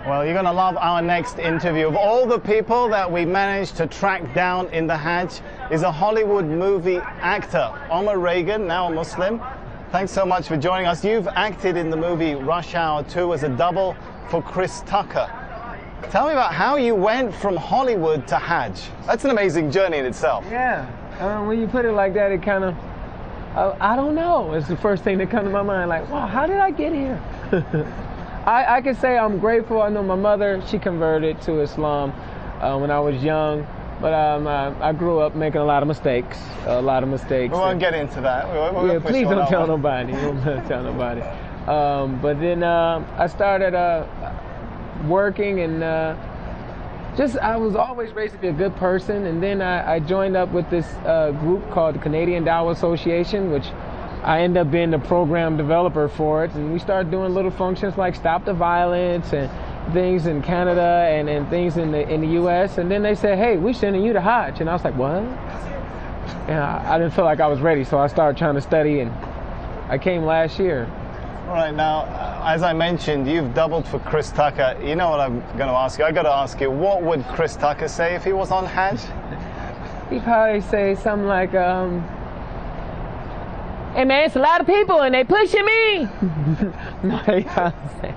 Well, you're going to love our next interview. Of all the people that we managed to track down in the Hajj is a Hollywood movie actor, Omar Reagan, now a Muslim. Thanks so much for joining us. You've acted in the movie Rush Hour 2 as a double for Chris Tucker. Tell me about how you went from Hollywood to Hajj. That's an amazing journey in itself. Yeah, when you put it like that, it kind of, I don't know. It's the first thing that comes to my mind, like, wow, how did I get here? I can say I'm grateful. I know my mother, she converted to Islam when I was young, but I grew up making a lot of mistakes. We won't get into that. Yeah, please don't tell nobody. Don't tell nobody. But then I started working, and I was always raised to be a good person. And then I joined up with this group called the Canadian Dawah Association, which I ended up being the program developer for it. And we started doing little functions like Stop the Violence and things in Canada and things in the U.S. And then they said, hey, we're sending you to Hajj. And I was like, what? And I didn't feel like I was ready, so I started trying to study, and I came last year. All right, now, as I mentioned, you've doubled for Chris Tucker. You know what I'm going to ask you? I got to ask you, what would Chris Tucker say if he was on Hajj? He'd probably say something like, hey man, it's a lot of people and they pushing me. No, he can't say.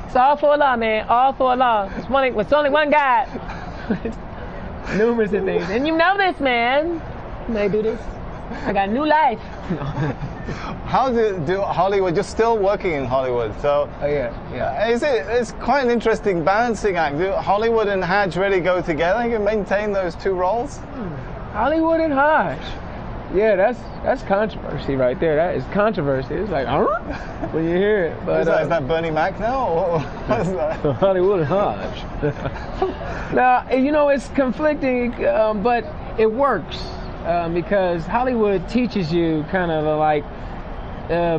It's all for Allah, man. All for Allah. It's only one God. Numerous of things. And you know this, man. They do this. I got a new life. How do Hollywood? You're still working in Hollywood, so yeah. It's quite an interesting balancing act. Do Hollywood and Hajj really go together? You can maintain those two roles. Hollywood and Hajj. Yeah, that's controversy right there. That is controversy. It's like, when you hear it. But, is that Bernie Mac now? Or what is that? Hollywood and Hajj. Now, you know, it's conflicting, but it works because Hollywood teaches you kind of like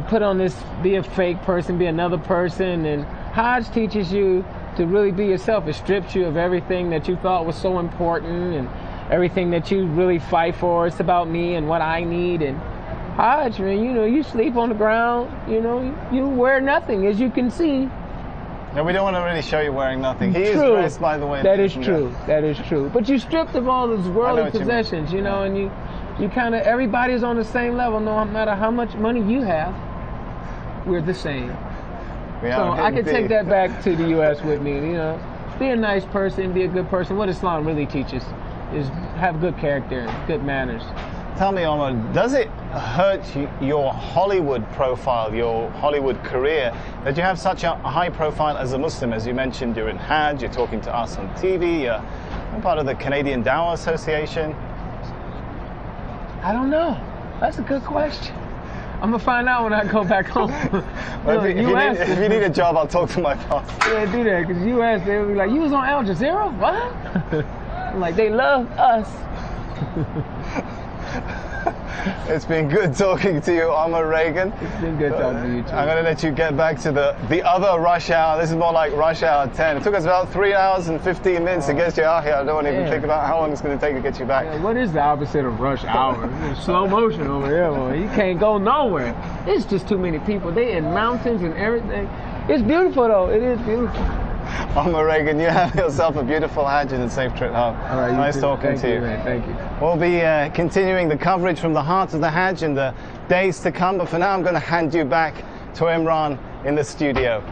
put on this, be a fake person, be another person, and Hajj teaches you to really be yourself. It strips you of everything that you thought was so important and everything that you really fight for. It's about me and what I need. And Hajj, man, you know, you sleep on the ground, you know, you wear nothing, as you can see. No, we don't want to really show you wearing nothing. He is dressed, by the way. That is true. That is true. But you stripped of all those worldly possessions, you know, and you kind of, everybody's on the same level, no matter how much money you have. We're the same. So I can take that back to the U.S. with me, you know. Be a nice person, be a good person. What Islam really teaches is have good character, good manners. Tell me, Omar, does it hurt your Hollywood profile, your Hollywood career, that you have such a high profile as a Muslim? As you mentioned, you're in Hajj, you're talking to us on TV, you're part of the Canadian Dawah Association. I don't know. That's a good question. I'm going to find out when I go back home. Well, if you need a job, I'll talk to my boss. Yeah, do that, because U.S., they'll be like, you was on Al Jazeera? What? I'm like, they love us. It's been good talking to you, Omar Reagan. It's been good talking to you too. I'm going to let you get back to the other rush hour. This is more like rush hour 10. It took us about 3 hours and 15 minutes to get you out here. I don't want to even think about how long it's going to take to get you back. Yeah, what is the opposite of rush hour? Slow motion over here, boy. You can't go nowhere. It's just too many people. They in mountains and everything. It's beautiful though. It is beautiful. Omar Reagan, you have yourself a beautiful Hajj and a safe trip home. All right, nice talking to you. Man, thank you. We'll be continuing the coverage from the heart of the Hajj in the days to come, but for now I'm going to hand you back to Imran in the studio.